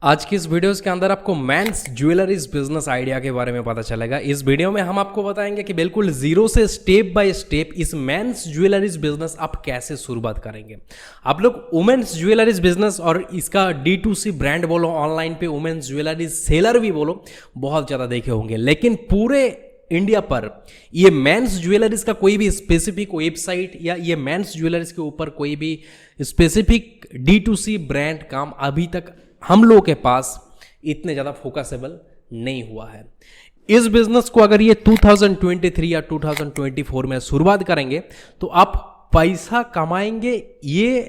आज की इस वीडियोस के अंदर आपको मेंस ज्वेलरीज बिजनेस आइडिया के बारे में पता चलेगा। इस वीडियो में हम आपको बताएंगे कि बिल्कुल जीरो से स्टेप बाय स्टेप इस मेंस ज्वेलरीज बिजनेस आप कैसे शुरुआत करेंगे। आप लोग वुमेन्स ज्वेलरीज बिजनेस और इसका D2C ब्रांड बोलो, ऑनलाइन पे वुमेन्स ज्वेलरीज सेलर भी बोलो, बहुत ज़्यादा देखे होंगे, लेकिन पूरे इंडिया पर ये मेंस ज्वेलरीज का कोई भी स्पेसिफिक वेबसाइट या ये मेंस ज्वेलरीज के ऊपर कोई भी स्पेसिफिक D2C ब्रांड काम अभी तक हम लोगों के पास इतने ज़्यादा फोकसेबल नहीं हुआ है। इस बिजनेस को अगर ये 2023 या 2024 में शुरुआत करेंगे तो आप पैसा कमाएंगे, ये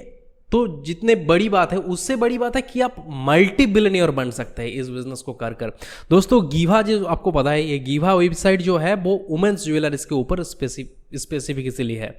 तो जितने बड़ी बात है उससे बड़ी बात है कि आप मल्टी बिलियनियर बन सकते हैं इस बिजनेस को कर दोस्तों, गीवा जो आपको पता है, ये गीवा वेबसाइट जो है वो वुमेन्स ज्वेलरीज के ऊपर स्पेसिफिक इसलिए है,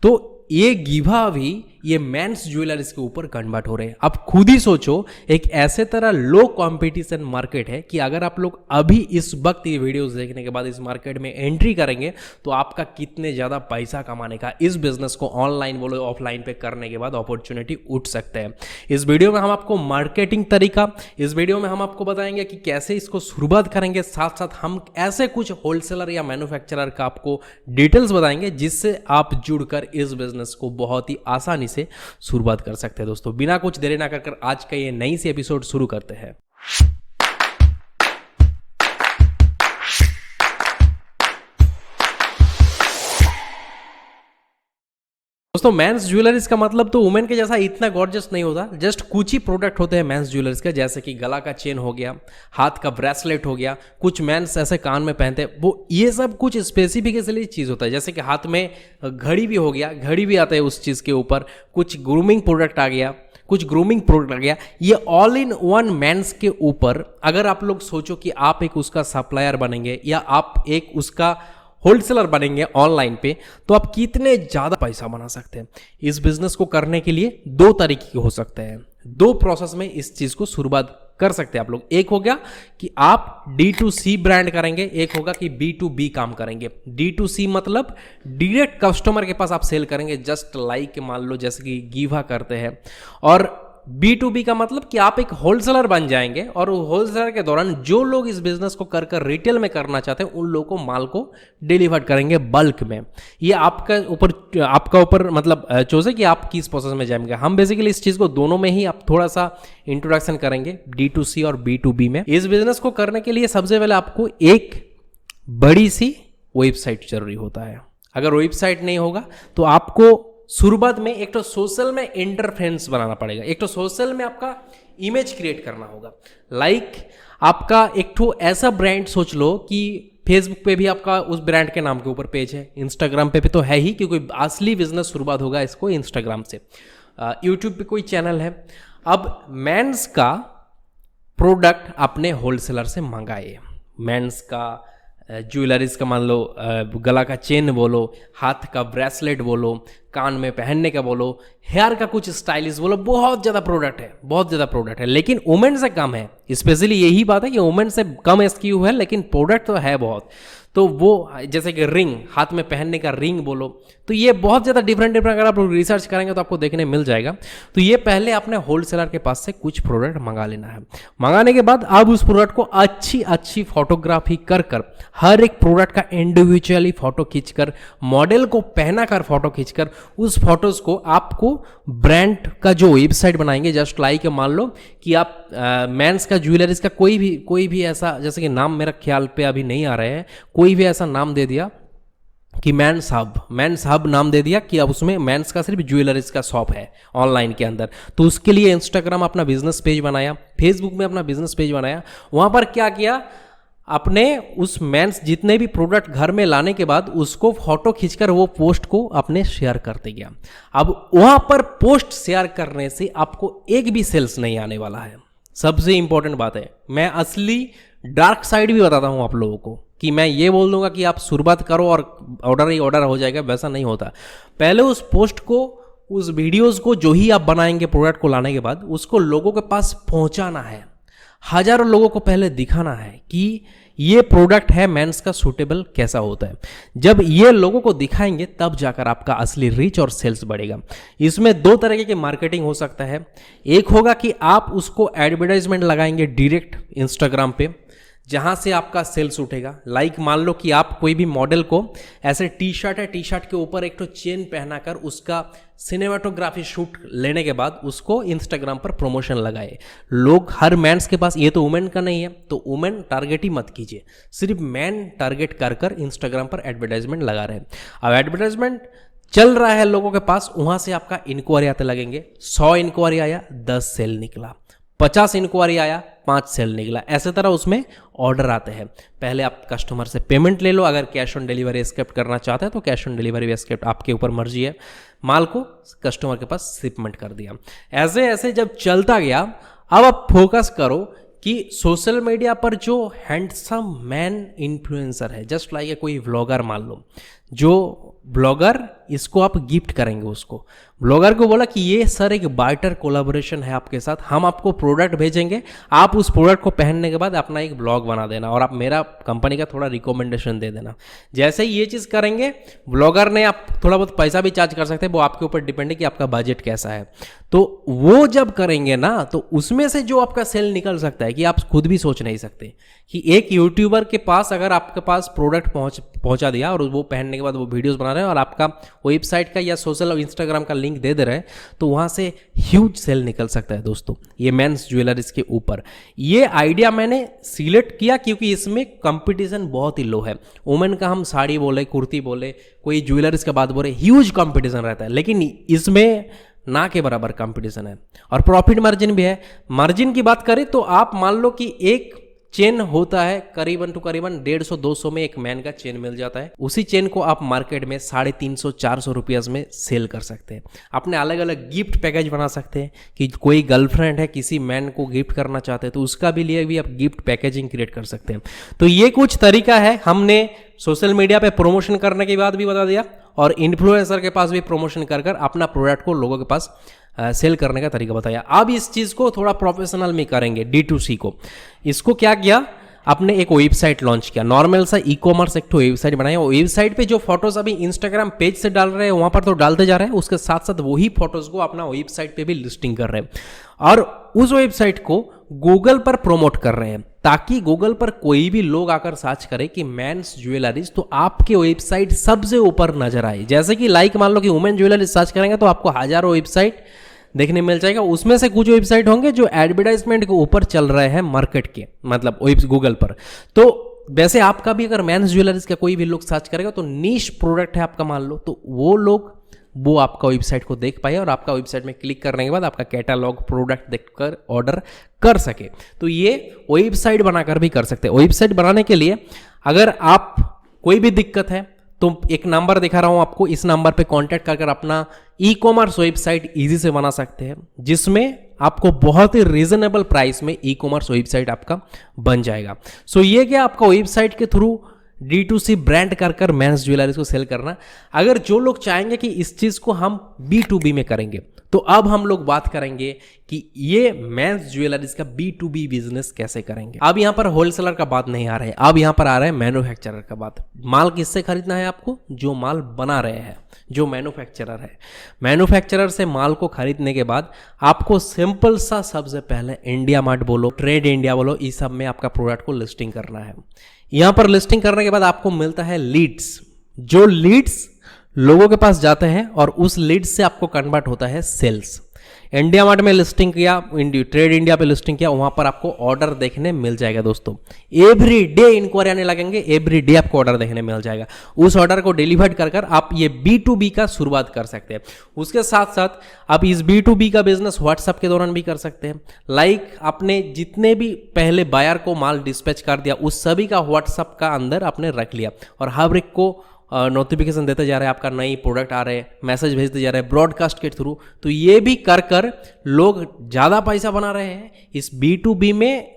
तो ये गीवा भी ये मेंस ज्वेलरीज के ऊपर कन्वर्ट हो रहे हैं। आप खुद ही सोचो, एक ऐसे तरह लो कंपटीशन मार्केट है कि अगर आप लोग अभी इस वक्त ये वीडियोस देखने के बाद इस मार्केट में एंट्री करेंगे तो आपका कितने ज़्यादा पैसा कमाने का इस बिजनेस को ऑनलाइन बोलो ऑफलाइन पे करने के बाद अपॉर्चुनिटी उठ सकते हैं। इस वीडियो में हम आपको मार्केटिंग तरीका, इस वीडियो में हम आपको बताएंगे कि कैसे इसको शुरुआत करेंगे, साथ साथ हम ऐसे कुछ होलसेलर या मैन्युफैक्चरर का आपको डिटेल्स बताएंगे जिससे आप जुड़कर इस बिजनेस को बहुत ही आसानी से शुरुआत कर सकते हैं। दोस्तों, बिना कुछ देरी ना कर आज का ये नई सी एपिसोड शुरू करते हैं। दोस्तों, मेंस ज्वेलरीज का मतलब तो वुमेन के जैसा इतना गॉर्जियस नहीं होता, जस्ट कुछ ही प्रोडक्ट होते हैं मेंस ज्वेलरीज का, जैसे कि गला का चेन हो गया, हाथ का ब्रेसलेट हो गया, कुछ मेंस ऐसे कान में पहनते हैं, वो ये सब कुछ स्पेसिफिकली चीज़ होता है। जैसे कि हाथ में घड़ी भी हो गया, घड़ी भी आता है उस चीज़ के ऊपर, कुछ ग्रूमिंग प्रोडक्ट आ गया, कुछ ग्रूमिंग प्रोडक्ट आ गया, ये ऑल इन वन मेंस के ऊपर अगर आप लोग सोचो कि आप एक उसका सप्लायर बनेंगे या आप एक उसका होलसेलर बनेंगे ऑनलाइन पे, तो आप कितने ज़्यादा पैसा बना सकते हैं। इस बिजनेस को करने के लिए दो तरीके के हो सकते हैं, दो प्रोसेस में इस चीज़ को शुरुआत कर सकते हैं आप लोग। एक हो गया कि आप D2C ब्रांड करेंगे, एक होगा कि B2B काम करेंगे। D2C मतलब डायरेक्ट कस्टमर के पास आप सेल करेंगे, जस्ट लाइक मान लो जैसे कि गीवा करते हैं, और B2B का मतलब कि आप एक होलसेलर बन जाएंगे और होलसेलर के दौरान जो लोग इस बिजनेस को कर रिटेल में करना चाहते हैं उन लोगों को माल को डिलीवर करेंगे बल्क में। ये आपका ऊपर मतलब चोज़ है कि आप किस प्रोसेस में जाएंगे। हम बेसिकली इस चीज़ को दोनों में ही आप थोड़ा सा इंट्रोडक्शन करेंगे, D2C और B2B में। इस बिजनेस को करने के लिए सबसे पहले आपको एक बड़ी सी वेबसाइट जरूरी होता है। अगर वेबसाइट नहीं होगा तो आपको शुरुआत में एक तो सोशल में इंटरफेरेंस बनाना पड़ेगा, एक तो सोशल में आपका इमेज क्रिएट करना होगा। लाइक आपका एक तो ऐसा ब्रांड सोच लो कि फेसबुक पे भी आपका उस ब्रांड के नाम के ऊपर पेज है, इंस्टाग्राम पे भी तो है ही, क्योंकि असली बिजनेस शुरुआत होगा इसको इंस्टाग्राम से। यूट्यूब पे कोई चैनल है। अब मेंस का प्रोडक्ट अपने होलसेलर से मंगाए, मेंस का ज्वेलरीज का मान लो गला का चेन बोलो, हाथ का ब्रेसलेट बोलो, कान में पहनने का बोलो, हेयर का कुछ स्टाइलिश बोलो, बहुत ज़्यादा प्रोडक्ट है, बहुत ज़्यादा प्रोडक्ट है, लेकिन वुमेन से कम है। स्पेशली यही बात है कि वुमेन से कम एसक्यू है, लेकिन प्रोडक्ट तो है बहुत। तो वो जैसे कि रिंग, हाथ में पहनने का रिंग बोलो, तो ये बहुत ज़्यादा डिफरेंट अगर आप लोग रिसर्च करेंगे तो आपको देखने मिल जाएगा। तो ये पहले अपने होलसेलर के पास से कुछ प्रोडक्ट मंगा लेना है। मंगाने के बाद अब उस प्रोडक्ट को अच्छी फोटोग्राफी कर हर एक प्रोडक्ट का इंडिविजुअली फोटो खींचकर, मॉडल को पहना कर फोटो खींचकर, उस फोटोज को आपको ब्रांड का जो वेबसाइट बनाएंगे, जस्ट लाइक मान लो कि आप मेंस का ज्वेलरीज का कोई भी ऐसा, जैसे कि नाम मेरा ख्याल पे अभी नहीं आ रहे हैं, कोई भी ऐसा नाम दे दिया कि मेंस हब नाम दे दिया कि अब उसमें मेंस का सिर्फ ज्वेलरीज का शॉप है ऑनलाइन के अंदर। तो उसके लिए इंस्टाग्राम अपना बिजनेस पेज बनाया, फेसबुक में अपना बिजनेस पेज बनाया, वहाँ पर क्या किया, अपने उस मेंस जितने भी प्रोडक्ट घर में लाने के बाद उसको फोटो खींचकर वो पोस्ट को अपने शेयर करते गया। अब वहाँ पर पोस्ट शेयर करने से आपको एक भी सेल्स नहीं आने वाला है। सबसे इंपॉर्टेंट बात है, मैं असली डार्क साइड भी बताता हूँ आप लोगों को, कि मैं ये बोल दूंगा कि आप शुरुआत करो और ऑर्डर ही ऑर्डर हो जाएगा, वैसा नहीं होता। पहले उस पोस्ट को, उस वीडियोस को जो ही आप बनाएंगे प्रोडक्ट को लाने के बाद, उसको लोगों के पास पहुंचाना है। हजारों लोगों को पहले दिखाना है कि ये प्रोडक्ट है मेंस का सूटेबल कैसा होता है। जब ये लोगों को दिखाएंगे तब जाकर आपका असली रीच और सेल्स बढ़ेगा। इसमें दो तरीके की मार्केटिंग हो सकता है। एक होगा कि आप उसको एडवर्टाइजमेंट लगाएंगे डायरेक्ट इंस्टाग्राम पे, जहां से आपका सेल्स उठेगा। लाइक मान लो कि आप कोई भी मॉडल को ऐसे टी शर्ट है, टी शर्ट के ऊपर एक तो चेन पहनाकर उसका सिनेमाटोग्राफी शूट लेने के बाद उसको इंस्टाग्राम पर प्रमोशन लगाए। लोग हर मैन्स के पास, ये तो वुमेन का नहीं है तो वुमेन टारगेट ही मत कीजिए, सिर्फ मैन टारगेट कर कर इंस्टाग्राम पर एडवर्टाइजमेंट लगा रहे हैं। अब एडवर्टाइजमेंट चल रहा है लोगों के पास, वहां से आपका इंक्वायरी आते लगेंगे। 100 इंक्वायरी आया 10 सेल निकला, 50 इंक्वायरी आया 5 सेल निकला, ऐसे तरह उसमें ऑर्डर आते हैं। पहले आप कस्टमर से पेमेंट ले लो, अगर कैश ऑन डिलीवरी एक्सेप्ट करना चाहते हैं तो कैश ऑन डिलीवरी एक्सेप्ट, आपके ऊपर मर्जी है। माल को कस्टमर के पास शिपमेंट कर दिया। ऐसे ऐसे जब चलता गया, अब आप फोकस करो कि सोशल मीडिया पर जो हैंडसम मैन इन्फ्लुएंसर है, जस्ट लाइक कोई व्लॉगर मान लो, जो ब्लॉगर, इसको आप गिफ्ट करेंगे उसको। ब्लॉगर को बोला कि ये सर एक बार्टर कोलैबोरेशन है आपके साथ, हम आपको प्रोडक्ट भेजेंगे, आप उस प्रोडक्ट को पहनने के बाद अपना एक ब्लॉग बना देना और आप मेरा कंपनी का थोड़ा रिकमेंडेशन दे देना। जैसे ही ये चीज़ करेंगे, ब्लॉगर ने, आप थोड़ा बहुत पैसा भी चार्ज कर सकते हैं, वो आपके ऊपर डिपेंड है कि आपका बजट कैसा है। तो वो जब करेंगे ना, तो उसमें से जो आपका सेल निकल सकता है कि आप खुद भी सोच नहीं सकते कि एक यूट्यूबर के पास अगर आपके पास प्रोडक्ट पहुंचा दिया और वो पहनने के बाद वो वीडियोस बना रहे हैं और आपका वेबसाइट का या सोशल और इंस्टाग्राम का लिंक दे रहे हैं, तो वहां से ह्यूज सेल निकल सकता है दोस्तों। ये मेंस ज्वेलरीज के ऊपर ये आइडिया मैंने सिलेक्ट किया क्योंकि इसमें कंपटीशन बहुत ही लो है। वुमेन का हम साड़ी बोले, कुर्ती बोले, कोई ज्वेलरीज का बात बोले, ह्यूज कंपटीशन रहता है, लेकिन इसमें ना के बराबर कंपटीशन है और प्रॉफिट मार्जिन भी है। मार्जिन की बात करें तो आप मान लो कि एक चेन होता है करीबन 150-200 में एक मैन का चेन मिल जाता है। उसी चेन को आप मार्केट में 350-400 रुपये में सेल कर सकते हैं। अपने अलग अलग गिफ्ट पैकेज बना सकते हैं कि कोई गर्लफ्रेंड है, किसी मैन को गिफ्ट करना चाहते हैं तो उसका भी लिए भी आप गिफ्ट पैकेजिंग क्रिएट कर सकते हैं। तो ये कुछ तरीका है, हमने सोशल मीडिया पे प्रमोशन करने के बाद भी बता दिया और इन्फ्लुएंसर के पास भी प्रमोशन कर कर अपना प्रोडक्ट को लोगों के पास सेल करने का तरीका बताया। अब इस चीज़ को थोड़ा प्रोफेशनल में करेंगे, D2C को। इसको क्या किया, आपने एक वेबसाइट लॉन्च किया, नॉर्मल सा ई-कॉमर्स एक वेबसाइट बनाया। वेबसाइट पे जो फोटोज अभी इंस्टाग्राम पेज से डाल रहे हैं वहां पर तो डालते जा रहे हैं, उसके साथ साथ वही फोटोज को अपना वेबसाइट पे भी लिस्टिंग कर रहे हैं और उस वेबसाइट को गूगल पर प्रमोट कर रहे हैं ताकि गूगल पर कोई भी लोग आकर सर्च करे कि मेंस ज्वेलरीज, तो आपके वेबसाइट सबसे ऊपर नजर आए। जैसे कि लाइक मान लो कि वुमेन ज्वेलरीज सर्च करेंगे तो आपको हजारों वेबसाइट देखने मिल जाएगा। उसमें से कुछ वेबसाइट होंगे जो एडवर्टाइजमेंट के ऊपर चल रहे हैं मार्केट के, मतलब गूगल पर। तो वैसे आपका भी अगर मेंस ज्वेलरीज का कोई भी लोग सर्च करेगा तो नीश प्रोडक्ट है आपका मान लो, तो वो लोग वो आपका वेबसाइट को देख पाए और आपका वेबसाइट में क्लिक करने के बाद आपका कैटलॉग प्रोडक्ट देखकर ऑर्डर कर सके। तो ये वेबसाइट बनाकर भी कर सकते हैं। वेबसाइट बनाने के लिए अगर आप कोई भी दिक्कत है तो एक नंबर दिखा रहा हूं आपको, इस नंबर पे कांटेक्ट कर अपना ई-कॉमर्स वेबसाइट इजी से बना सकते हैं, जिसमें आपको बहुत ही रीजनेबल प्राइस में ई-कॉमर्स वेबसाइट आपका बन जाएगा। सो ये क्या, आपका वेबसाइट के थ्रू D2C ब्रांड कर मेंस ज्वेलरीज को सेल करना। अगर जो लोग चाहेंगे कि इस चीज को हम B2B में करेंगे, तो अब हम लोग बात करेंगे कि ये मेंस ज्वेलरीज का B2B बिजनेस कैसे करेंगे। अब यहां पर होलसेलर का बात नहीं आ रहा है, अब यहां पर आ रहा है मैन्युफैक्चरर का बात। माल किससे खरीदना है आपको, जो माल बना रहे हैं, जो मैन्युफैक्चरर है। मैन्युफैक्चरर से माल को खरीदने के बाद आपको सिंपल सा सबसे पहले इंडिया मार्ट बोलो, ट्रेड इंडिया बोलो, इस सब में आपका प्रोडक्ट को लिस्टिंग करना है। यहां पर लिस्टिंग करने के बाद आपको मिलता है लीड्स, जो लीड्स लोगों के पास जाते हैं और उस लीड्स से आपको कन्वर्ट होता है सेल्स। इंडिया मार्ट में लिस्टिंग किया, ट्रेड इंडिया पे लिस्टिंग किया, वहां पर आपको ऑर्डर देखने मिल जाएगा दोस्तों। एवरी डे इंक्वायरी आने लगेंगे, एवरी डे आपको ऑर्डर देखने मिल जाएगा। उस ऑर्डर को डिलीवर कर आप ये B2B का शुरुआत कर सकते हैं। उसके साथ साथ आप इस B2B का बिजनेस व्हाट्सएप के दौरान भी कर सकते हैं। लाइक आपने जितने भी पहले बायर को माल डिस्पैच कर दिया, उस सभी का व्हाट्सएप का अंदर आपने रख लिया और हर एक को नोटिफिकेशन देते जा रहे हैं, आपका नई प्रोडक्ट आ रहे हैं, मैसेज भेजते जा रहे हैं ब्रॉडकास्ट के थ्रू। तो ये भी कर लोग ज़्यादा पैसा बना रहे हैं। इस B2B में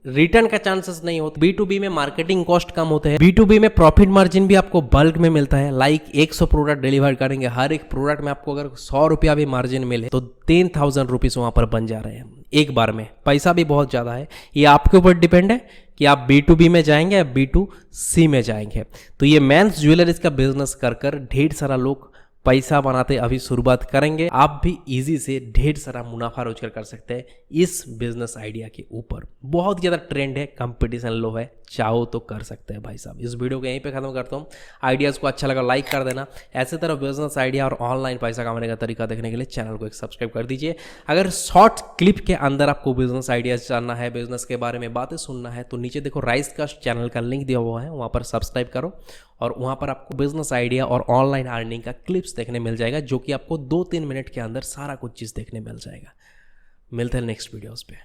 रिटर्न का चांसेस नहीं होता, B2B में मार्केटिंग कॉस्ट कम होते हैं, B2B में प्रॉफिट मार्जिन भी आपको बल्क में मिलता है। लाइक 100 प्रोडक्ट डिलीवर करेंगे, हर एक प्रोडक्ट में आपको अगर 100 रुपया भी मार्जिन मिले तो 10,000 रुपीज़ वहाँ पर बन जा रहे हैं। एक बार में, पैसा भी बहुत ज़्यादा है। ये आपके ऊपर डिपेंड है कि आप B2B में जाएंगे या B2C में जाएंगे। तो ये मेंस ज्वेलरीज का बिजनेस कर कर ढेर सारा लोग पैसा बनाते अभी शुरुआत करेंगे। आप भी इजी से ढेर सारा मुनाफा रोजगार कर सकते हैं इस बिजनेस आइडिया के ऊपर। बहुत ज़्यादा ट्रेंड है, कंपटीशन लो है, चाहो तो कर सकते हैं भाई साहब। इस वीडियो को यहीं पे खत्म करता हूँ। आइडियाज़ को अच्छा लगा लाइक कर देना। ऐसे तरह बिजनेस आइडिया और ऑनलाइन पैसा कमाने का तरीका देखने के लिए चैनल को एक सब्सक्राइब कर दीजिए। अगर शॉर्ट क्लिप के अंदर आपको बिजनेस आइडियाज़ जानना है, बिजनेस के बारे में बातें सुनना है, तो नीचे देखो राइस कास्ट चैनल का लिंक दिया हुआ है, वहाँ पर सब्सक्राइब करो और वहाँ पर आपको बिजनेस आइडिया और ऑनलाइन अर्निंग का क्लिप्स देखने मिल जाएगा, जो कि आपको 2-3 मिनट के अंदर सारा कुछ चीज़ देखने मिल जाएगा। मिलते हैं नेक्स्ट वीडियोस पे।